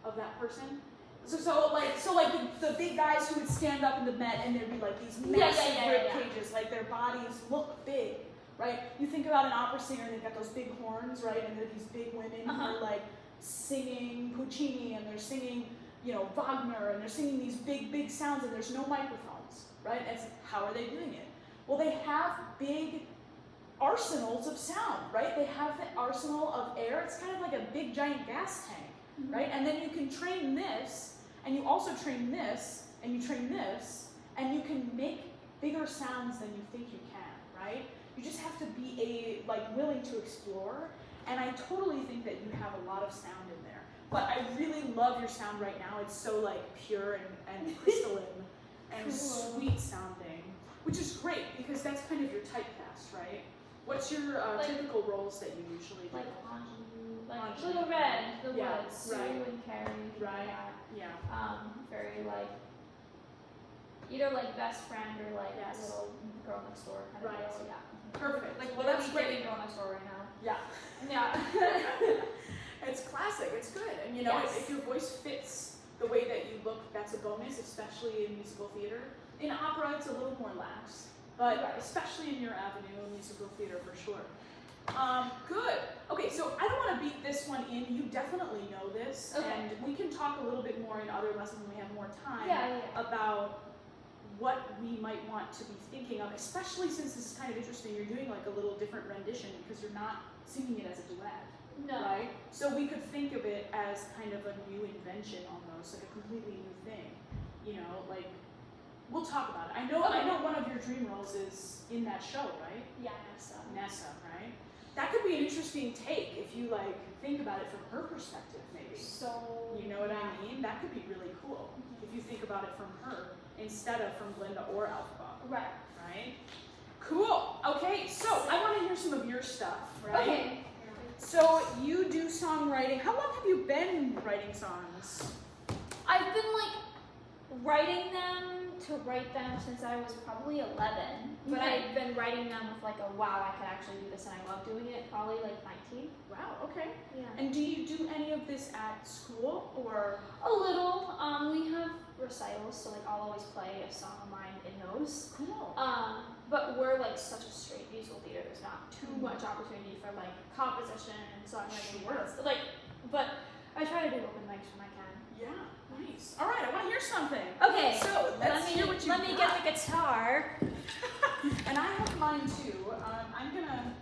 of that person? So like the big guys who would stand up in the Met and there'd be like these massive rib cages, like their bodies look big, right? You think about an opera singer and they've got those big horns, right? And they're these big women who are like singing Puccini and they're singing, you know, Wagner and they're singing these big sounds and there's no microphones, right? And it's, how are they doing it? Well, they have big arsenals of sound, right? They have the arsenal of air. It's kind of like a big giant gas tank, right? And then you can train this, and you also train this, and you train this, and you can make bigger sounds than you think you can, right? You just have to be willing to explore, and I totally think that you have a lot of sound in there. But I really love your sound right now. It's so like pure and crystalline and sweet sounding, which is great because that's kind of your typecast, right? What's your typical roles that you usually do? Like Angelou, like Angelou. Little Red, The Yeah, Woods, Sue right. and Carrie. Right. Yeah. Very like either like best friend or like Yes. little girl next door kind of Right. deal. Yeah. Perfect. Like Well, literally that's great. giving girl next door right now. Yeah. Yeah. It's classic. It's good. And you know, Yes. if your voice fits the way that you look, that's a bonus, especially in musical theater. In opera, it's a little more lax, but especially in your avenue in musical theater for sure. Good. Okay, so I don't want to beat this one in. You definitely know this, and we can talk a little bit more in other lessons when we have more time about what we might want to be thinking of, especially since this is kind of interesting. You're doing like a little different rendition because you're not singing it as a duet. No. Right? So we could think of it as kind of a new invention almost, like a completely new thing. You know, like, we'll talk about it. I know one of your dream roles is in that show, right? Yeah, Nessa. Nessa, right? That could be an interesting take if you like think about it from her perspective, maybe. So You know what I mean? That could be really cool if you think about it from her instead of from Glinda or Alphaba. Right. Right? Cool. Okay, so I want to hear some of your stuff, right? Okay. So you do songwriting. How long have you been writing songs? I've been like writing them since I was probably 11, but I've been writing them with like a wow, I could actually do this and I love doing it, probably like 19. Wow, okay. Yeah. And do you do any of this at school or? A little. We have recitals, so like I'll always play a song of mine in those. Cool. But we're like such a straight musical theater. There's not too much opportunity for like composition and songwriting. Sure. Like, but I try to do open mics when I can. Yeah, nice. All right, I want to hear something. Okay, So let's hear what you let me get the guitar. And I have mine too. I'm gonna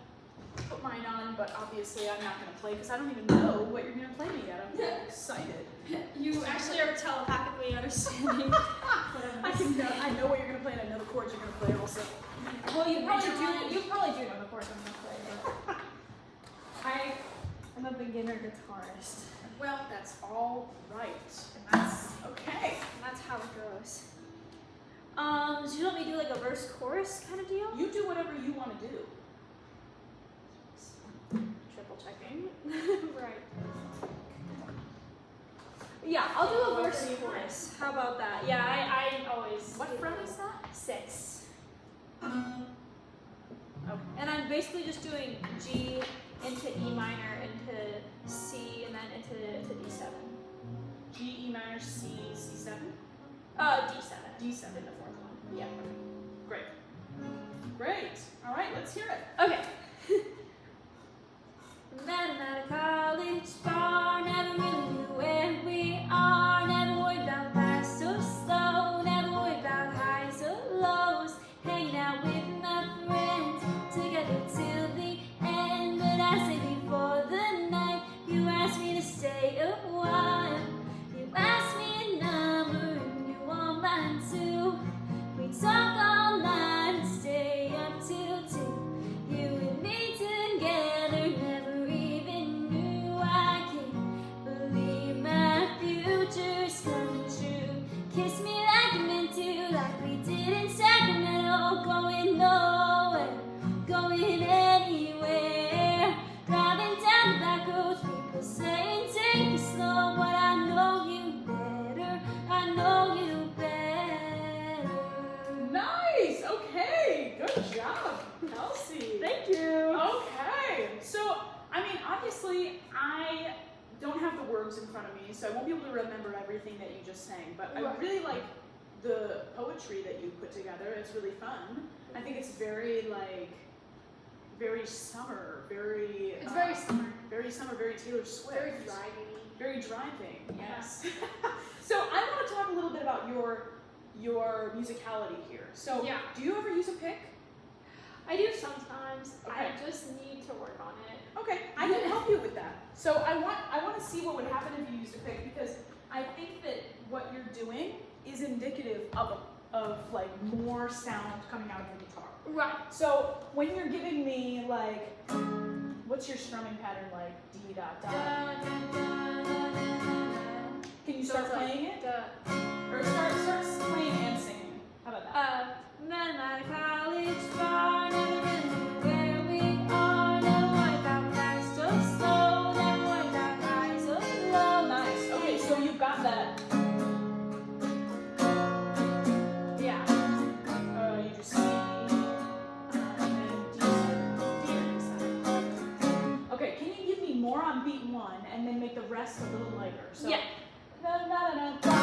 put mine on, but obviously I'm not gonna play because I don't even know what you're gonna play me yet. I'm really excited. You actually are telepathically understanding. I know what you're gonna play, and I know the chords you're gonna play also. Well, you probably do know the chords I'm gonna play, but I'm a beginner guitarist. Well, that's all right. And that's Okay. how it goes. So you want me to do like a verse chorus kind of deal? You do whatever you want to do. Triple checking. Right. Yeah, I'll do a verse chorus. How about that? Yeah, I always. What fret is that? 6. Okay. And I'm basically just doing G into E minor, into C, and then into D7. G, E minor, C, C7? D7. D7, the fourth one. Yeah. Great. Great. All right, let's hear it. Okay. Met him at a college bar, never really knew where we are, never worried about fast or slow, never worried about highs or lows, hanging out with my friends, together till the end, but I say before the night, you asked me to stay a while, you asked me a number, and you want mine too, we talk all night and stay up till 2, you and me together, never even knew. I can't believe my future's coming true. Kiss me like you meant to, like we did in Sacramento. Going nowhere, going anywhere. Driving down the back roads, people saying take it slow, but I know you better. I know you better. Nice. Okay. Good job, Kelsey. Thank you. Okay. So, I mean, obviously, I don't have the words in front of me, so I won't be able to remember everything that you just sang, but I really like the poetry that you put together. It's really fun. I think it's very, like, very summer, very... It's very summer. Very summer, very Taylor Swift. Very driving. Very driving, yes. So I want to talk a little bit about your musicality here. So, Yeah. do you ever use a pick? I do sometimes. Okay. I just need to work on it. Okay, I can help you with that. So I want to see what would happen if you used a pick, because I think that what you're doing is indicative of like more sound coming out of the guitar. Right. So when you're giving me like, what's your strumming pattern like? D dot dot. Can you start playing it? Or start playing and singing. How about that? Met him at a college bar, never really knew where we are, never worried about fast or slow, never worried about highs or lows. Nice. Okay, so you've got that. Yeah. You just C, and then D or D7. Okay, can you give me more on beat 1 and then make the rest a little lighter? So, Yeah. Na, na, na, na,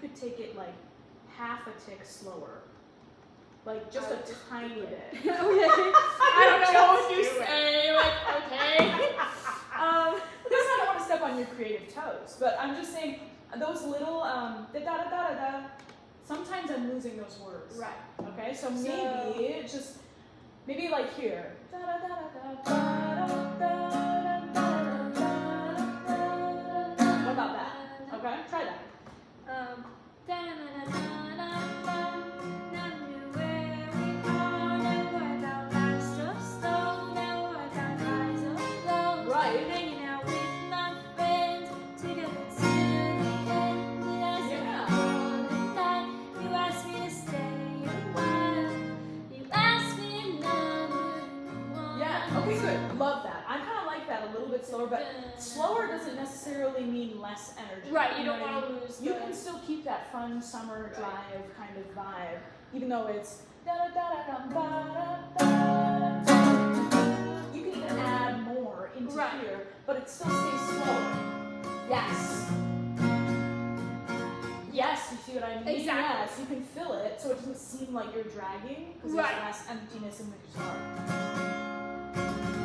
could take it like half a tick slower. Like just a tiny bit. Okay. I don't know what you say. Like, okay. Because I don't want to step on your creative toes, but I'm just saying those little da da da da da. Sometimes I'm losing those words. Right. Okay, so maybe just maybe like here. Da da da da da da da da. What about that? Okay, try that. Slower, but slower doesn't necessarily mean less energy. Right, you don't want to lose. You can still keep that fun summer drive kind of vibe, even though it's da da da da da da da. You can even add more into here, but it still stays slower. Yes. Yes, you see what I mean? Exactly. Yes, you can fill it so it doesn't seem like you're dragging because there's less emptiness in the guitar.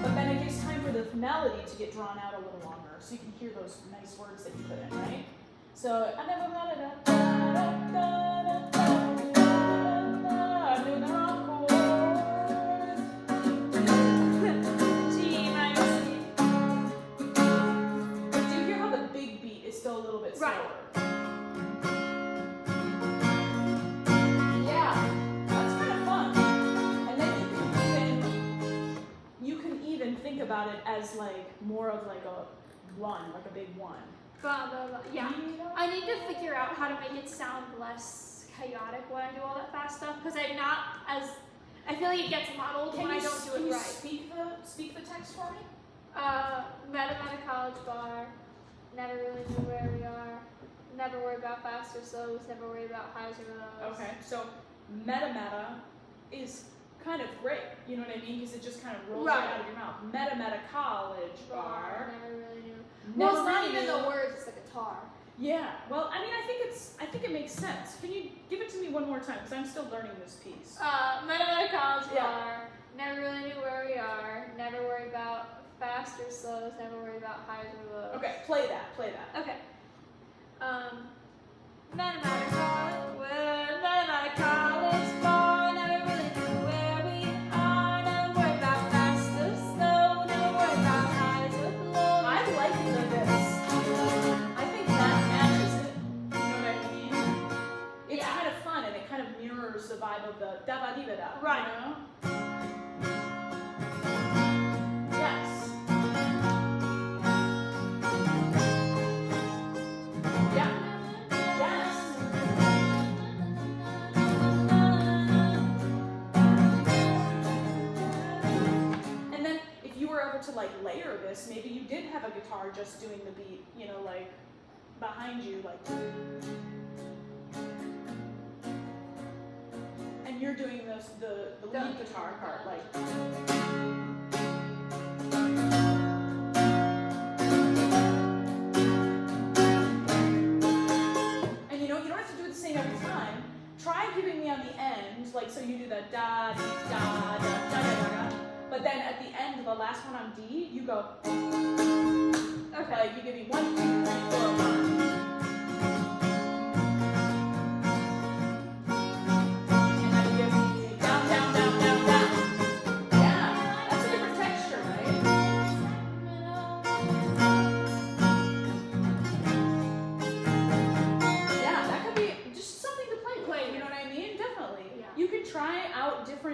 But then it gives time for the melody to get drawn out a little longer, so you can hear those nice words that you put in, right? So I'm doing the wrong chord. G minor C. But do you hear how the big beat is still a little bit slower? Right. Think about it as like more of like a one, like a big one. Blah, blah, blah. Yeah. I need to figure out how to make it sound less chaotic when I do all that fast stuff because I'm not as. I feel like it gets muddled when I don't do it right. Speak the text for me. Met him at a college bar. Never really knew where we are. Never worry about fast or slows. Never worry about highs or lows. Okay, so meta is kind of great, you know what I mean? Because it just kind of rolls right out of your mouth. Meta college bar. Never really knew. Well, it's not even the words; it's the guitar. Yeah. Well, I mean, I think it makes sense. Can you give it to me one more time? Because I'm still learning this piece. Meta college bar. Never really knew where we are. Never worry about fast or slows. Never worry about highs or lows. Okay, play that. Okay. Meta college. Meta college bar. The vibe of the da ba dee ba da, right? You know? Yes. Yeah. Yes. And then, if you were ever to like layer this, maybe you did have a guitar just doing the beat, you know, like behind you, like. You're doing the lead guitar part, like. And you know, you don't have to do it the same every time. Try giving me on the end, like so you do the da dee da da da da da. But then at the end, the last one on D, you go. Okay. Like you give me 1, 2, 3, 4, 1.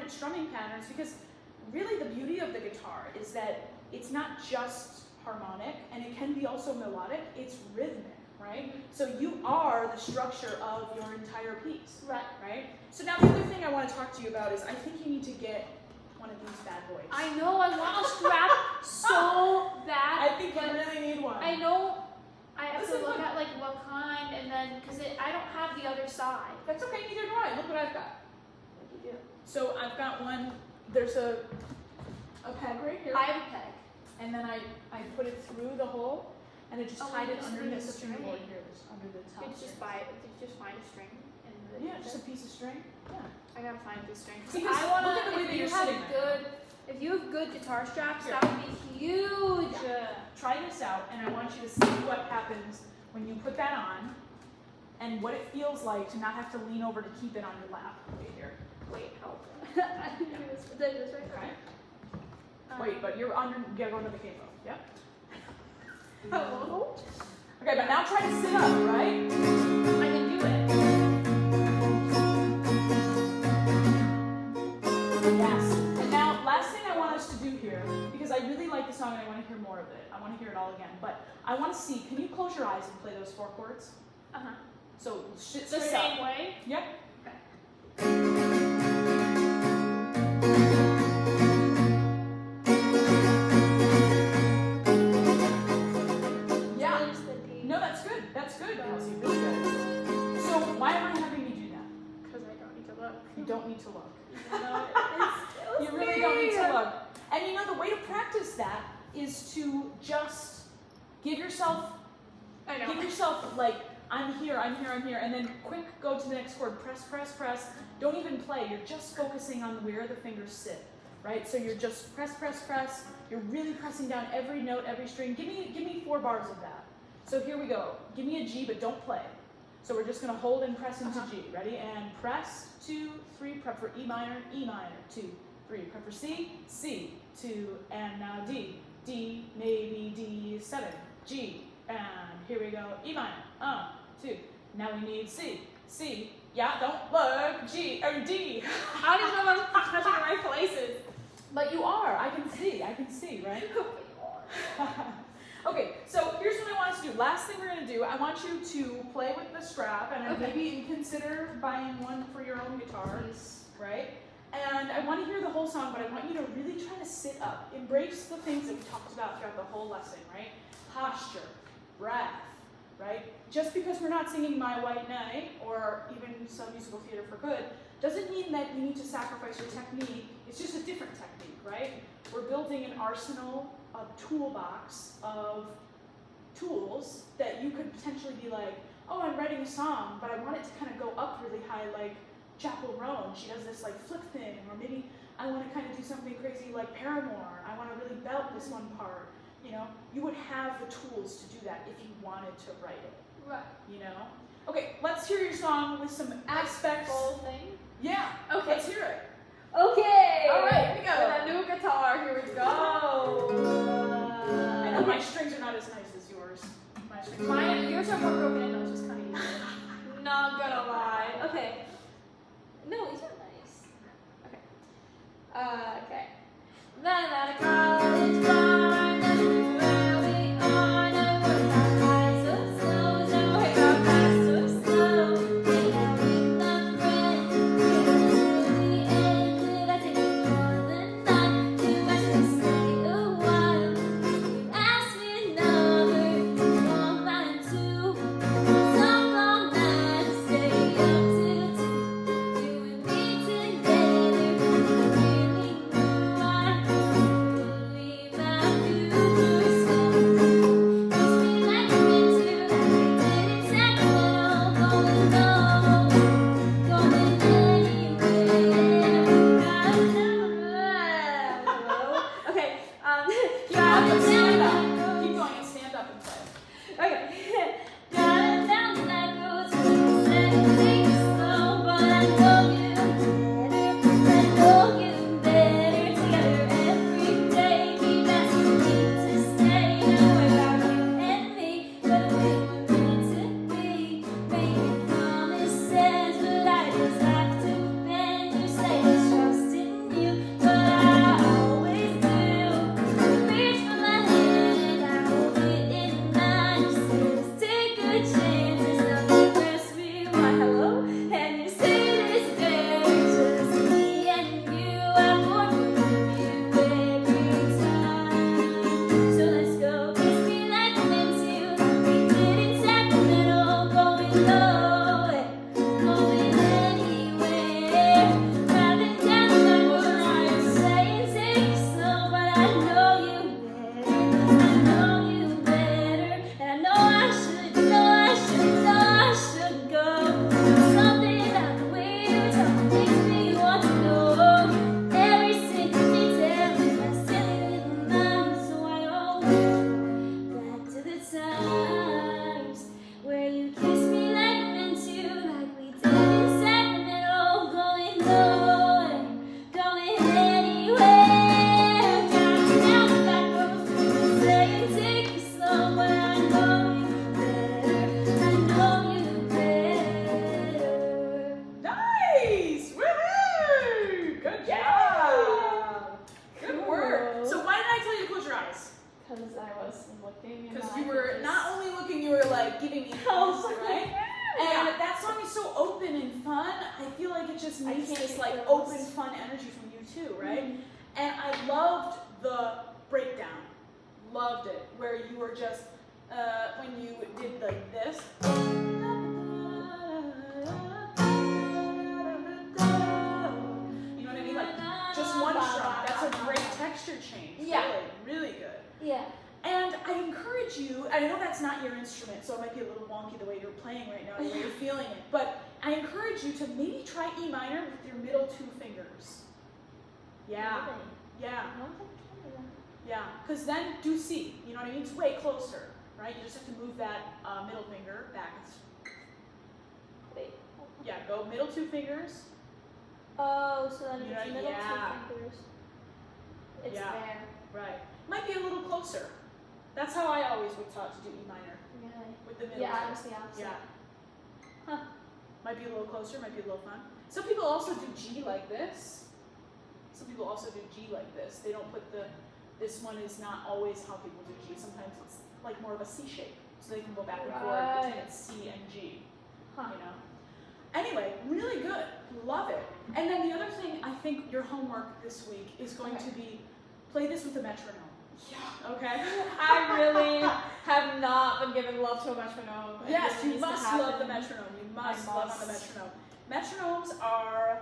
Strumming patterns, because really the beauty of the guitar is that it's not just harmonic and it can be also melodic, it's rhythmic, right? So you are the structure of your entire piece, right? So now the other thing I want to talk to you about is I think you need to get one of these bad boys. I know, I want a strap so bad. I think you really need one. I know. I have to look at like what kind and then, because I don't have the other side. That's okay, neither do I. Look what I've got. What do you do? So I've got one, there's a peg right here. I have a peg. And then I put it through the hole. and it just Oh, tied you it just underneath need the a string board string. here, under the top. Did you just find a string in the Yeah, just a piece of string. Yeah. I gotta find this string. Because I wanna, look at the way if that you you're have sitting there. if you have good guitar straps, Here. that would be huge. Try this out, and I want you to see what happens when you put that on, and what it feels like to not have to lean over to keep it on your lap. Wait here. Wait, help. I didn't do this. Did I do this right? Okay. Um, Wait, but you're under. You gotta go under the capo. Yep. Oh. Okay, but now try to sit up, right? I can do it. Yes. And now, last thing I want us to do here, because I really like the song and I want to hear more of it. I want to hear it all again. But I want to see, can you close your eyes and play those 4 chords? Uh-huh. So, sit The straight same up. way? Yep. Yeah. Just the D. No, that's good. That's good, Kelsey. Really good. So, why am I having you do that? Because I don't need to look. You don't need to look. Even though it feels You really don't need to weird. look. And you know, the way to practice that is to just give yourself I know. Give yourself like, I'm here, and then quick go to the next chord. Press, press, press. Don't even play. You're just focusing on where the fingers sit, right? So you're just press, press, press. You're really pressing down every note, every string. Give me 4 bars of that. So here we go. Give me a G, but don't play. So we're just gonna hold and press into G. Ready? And press, 2, 3, prep for E minor, 2, 3. Prep for C, C, 2, and now D. D, maybe D7, G, and here we go, E minor, 2. Now we need C, C, yeah, don't look, G, or D. How do you know if I'm touching the right places? But you are, I can see, right? Okay, so here's what I want us to do. Last thing we're gonna do, I want you to play with the strap, and Okay. maybe consider buying one for your own guitar, right? And I want to hear the whole song, but I want you to really try to sit up. Embrace the things that we talked about throughout the whole lesson, right? Posture, breath, right? Just because we're not singing My White Knight, or even some musical theater for good, doesn't mean that you need to sacrifice your technique. It's just a different technique, right? We're building an arsenal, a toolbox of tools that you could potentially be like, oh, I'm writing a song, but I want it to kind of go up really high, like Chappell Roan, she does this like flip thing, or maybe I want to kind of do something crazy like Paramore, I want to really belt this one part, you know? You would have the tools to do that if you wanted to write it, Right. you know? Okay, let's hear your song with some aspects. Full thing? Yeah, Okay. let's hear it. Okay. All right, here we go. With a new guitar, here we go. I know my strings are not as nice as yours. My strings Yours are more broken in, those, just kind of easier. Not gonna lie. Okay. No, these are nice. Okay. Okay. Then at a college bar, where we are, no work our lives so slow, no hang our fast so slow. Hang out with a friend, till the end. Could I take you for the night? To actually stay a while. You ask me another, won't mind too. Talk all night and stay up till 2. You and me together, really just I needs can't this do like those. open, fun energy from you too, right? Mhm. And I loved the breakdown. Loved it. Where you were just, when you did like this. You know what I mean? Like just one shot. That's a great texture change. Yeah. Really, really good. Yeah. And I encourage you, I know that's not your instrument, so it might be a little wonky the way you're playing right now, the way you're feeling it, but I encourage you to maybe try E minor with your middle two fingers. Yeah, Really? yeah, I don't think I can do that. yeah. Because then do C, you know what I mean? It's way closer, right? You just have to move that middle finger back. Wait. Yeah, go middle two fingers. Oh, so then You it's know, middle yeah. two fingers. It's Yeah. there. Right. Might be a little closer. That's how I always would taught to do E minor, Really? with the middle Yeah, I two. was the opposite. Yeah. Huh. Might be a little closer, might be a little fun. Some people also do G like this. Some people also do G like this. They don't put this one is not always how people do G. Sometimes it's like more of a C shape. So they can go back and forth between C and G. Huh. You know? Anyway, really good. Love it. And then the other thing, I think your homework this week is going to be play this with a metronome. Yeah. Okay? I really have not been giving love to a metronome. It Yes, really you needs to must love the happen. metronome. You must I love on the must. metronome. Metronomes are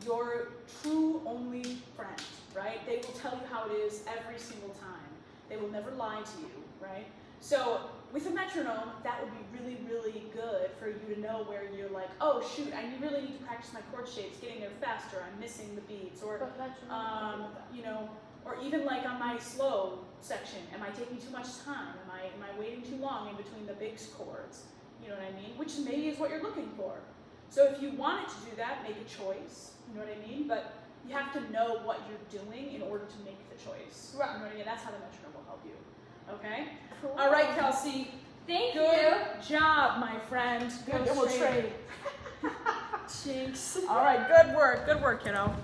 your true only friend, right? They will tell you how it is every single time. They will never lie to you, right? So with a metronome, that would be really, really good for you to know where you're like, oh shoot, I really need to practice my chord shapes, getting there faster, I'm missing the beats, or But metronome. you know, or even like on my slow section, am I taking too much time? Am I waiting too long in between the big chords? You know what I mean? Which maybe is what you're looking for. So if you wanted to do that, make a choice. You know what I mean? But you have to know what you're doing in order to make the choice. Right. You know what I mean? That's how the metronome will help you. Okay? Cool. All right, Kelsey. Thank Good you. job, my friend. Good Go trade. Jinx. All right, good work. Good work, kiddo.